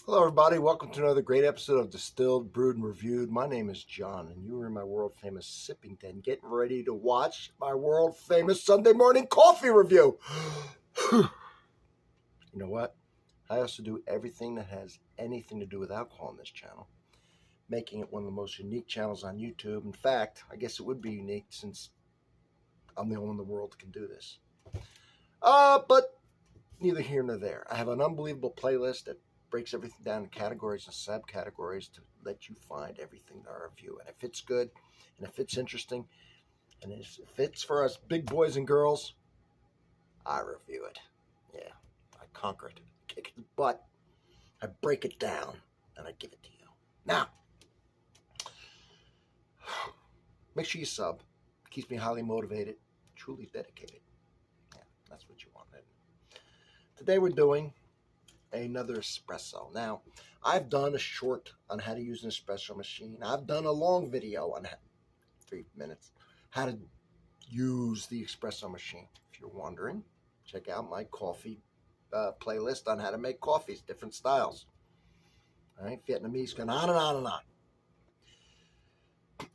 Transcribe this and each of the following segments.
Hello, everybody. Welcome to another great episode of Distilled, Brewed, and Reviewed. My name is John, and you are in my world famous sipping den, getting ready to watch my world famous Sunday morning coffee review. You know what? I also do everything that has anything to do with alcohol on this channel, making it one of the most unique channels on YouTube. In fact, I guess it would be unique since I'm the only one in the world that can do this. But neither here nor there. I have an unbelievable playlist that breaks everything down in categories and subcategories to let you find everything that I review. And if it's good, and if it's interesting, and if it's for us big boys and girls, I review it. Yeah, I conquer it, kick its butt, I break it down, and I give it to you. Now, make sure you sub. It keeps me highly motivated, truly dedicated. Yeah, that's what you want. Today we're doing another espresso. Now, I've done a short on how to use an espresso machine. I've done a long video on 3 minutes how to use the espresso machine. If you're wondering, check out my coffee playlist on how to make coffees, different styles. All right, Vietnamese, going on and on and on.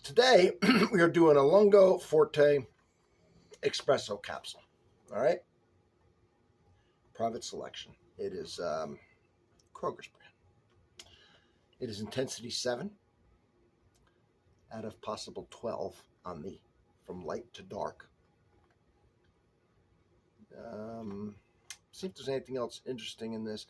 Today we are doing a Lungo Forte Espresso capsule. All right, private selection. It is Kroger's brand. It is intensity 7 out of possible 12 on the from light to dark. See if there's anything else interesting in this.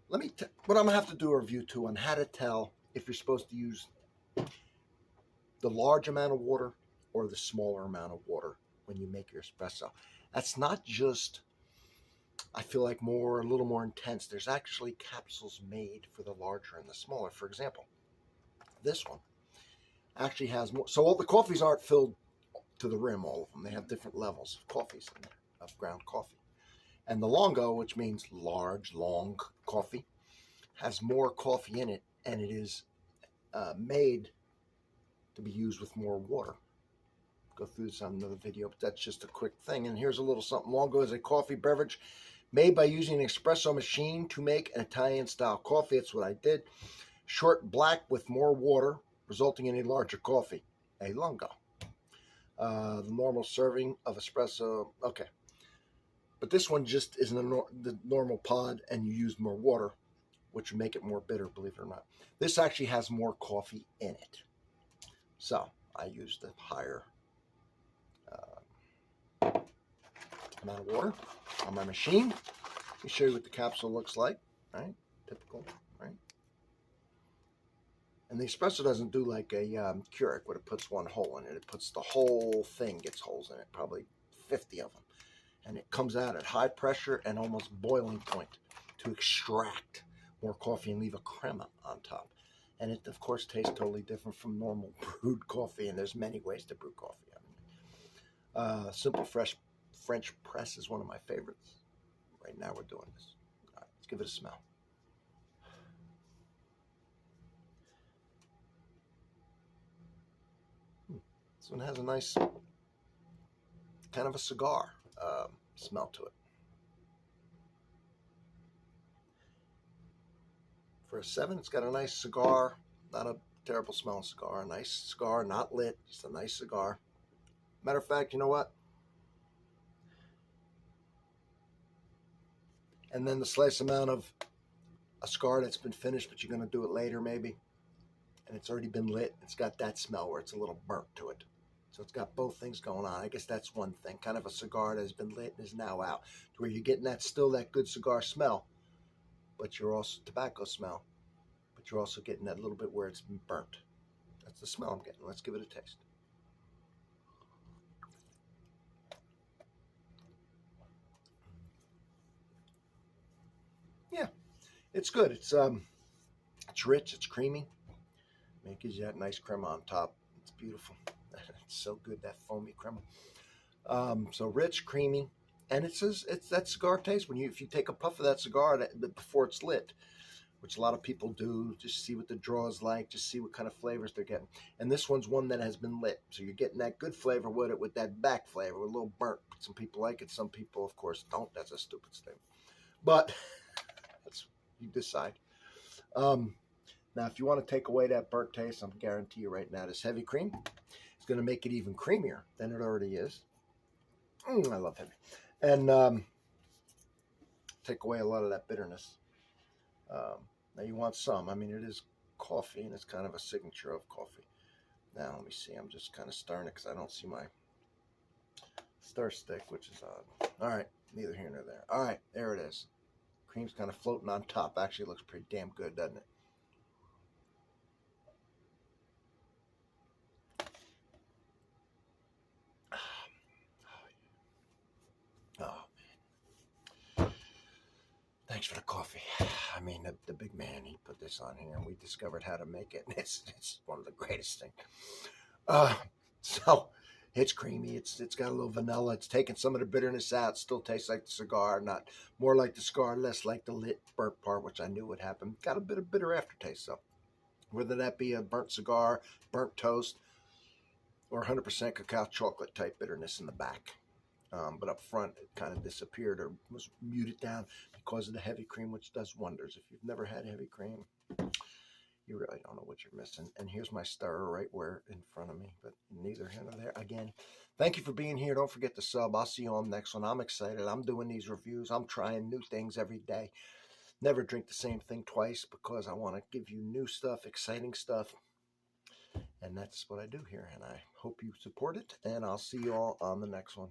But I'm gonna have to do a review too on how to tell if you're supposed to use the large amount of water or the smaller amount of water when you make your espresso. That's not just, I feel like, a little more intense. There's actually capsules made for the larger and the smaller. For example, this one actually has more. So all the coffees aren't filled to the rim, all of them. They have different levels of coffees in there, of ground coffee. And the Longo, which means large, long coffee, has more coffee in it, and it is made to be used with more water. Go through this on another video, but that's just a quick thing. And here's a little something. Longo is a coffee beverage made by using an espresso machine to make an Italian-style coffee. That's what I did. Short black with more water, resulting in a larger coffee, a Lungo. The normal serving of espresso, okay. But this one just isn't the normal pod, and you use more water, which would make it more bitter, believe it or not. This actually has more coffee in it. So I used the higher amount of water on my machine. Let me show you what the capsule looks like, right? Typical, right? And the espresso doesn't do like a Keurig where it puts one hole in it. It puts the whole thing, gets holes in it, probably 50 of them. And it comes out at high pressure and almost boiling point to extract more coffee and leave a crema on top. And it, of course, tastes totally different from normal brewed coffee, and there's many ways to brew coffee. Simple fresh French press is one of my favorites. Right now we're doing this. All right, let's give it a smell. This one has a nice kind of a cigar smell to it. For a 7, it's got a nice cigar, not a terrible smelling cigar, a nice cigar, not lit, just a nice cigar. Matter of fact, you know what? And then the slice amount of a cigar that's been finished, but you're going to do it later maybe, and it's already been lit. It's got that smell where it's a little burnt to it. So it's got both things going on. I guess that's one thing. Kind of a cigar that has been lit and is now out, to where you're getting that good cigar smell, but you're also tobacco smell, but you're also getting that little bit where it's been burnt. That's the smell I'm getting. Let's give it a taste. Yeah, it's good. It's rich. It's creamy. It gives you that nice crema on top. It's beautiful. It's so good, that foamy crema. So rich, creamy, and it's that cigar taste if you take a puff of that cigar before it's lit, which a lot of people do, just see what the draw is like, just see what kind of flavors they're getting. And this one's one that has been lit, so you're getting that good flavor with it, with that back flavor, with a little burnt. Some people like it, some people, of course, don't. That's a stupid statement, but that's, you decide. Now, if you want to take away that burnt taste, I'm guarantee you right now, this heavy cream is going to make it even creamier than it already is. I love heavy. And take away a lot of that bitterness. Now, you want some. I mean, it is coffee, and it's kind of a signature of coffee. Now, let me see. I'm just kind of stirring it because I don't see my stir stick, which is odd. All right, neither here nor there. All right, there it is. Cream's kind of floating on top. Actually, it looks pretty damn good, doesn't it? Oh, thanks for the coffee. I mean, the big man, he put this on here, and we discovered how to make it. It's one of the greatest things. Uh, so it's creamy. It's got a little vanilla. It's taken some of the bitterness out. Still tastes like the cigar, not more like the cigar, less like the lit burnt part, which I knew would happen. Got a bit of bitter aftertaste, though. Whether that be a burnt cigar, burnt toast, or 100% cacao chocolate type bitterness in the back. But up front, it kind of disappeared or was muted down because of the heavy cream, which does wonders. If you've never had heavy cream, you really don't know what you're missing. And here's my stirrer right where in front of me, but neither here nor there. Again, thank you for being here. Don't forget to sub. I'll see you on the next one. I'm excited. I'm doing these reviews. I'm trying new things every day. Never drink the same thing twice because I want to give you new stuff, exciting stuff. And that's what I do here. And I hope you support it. And I'll see you all on the next one.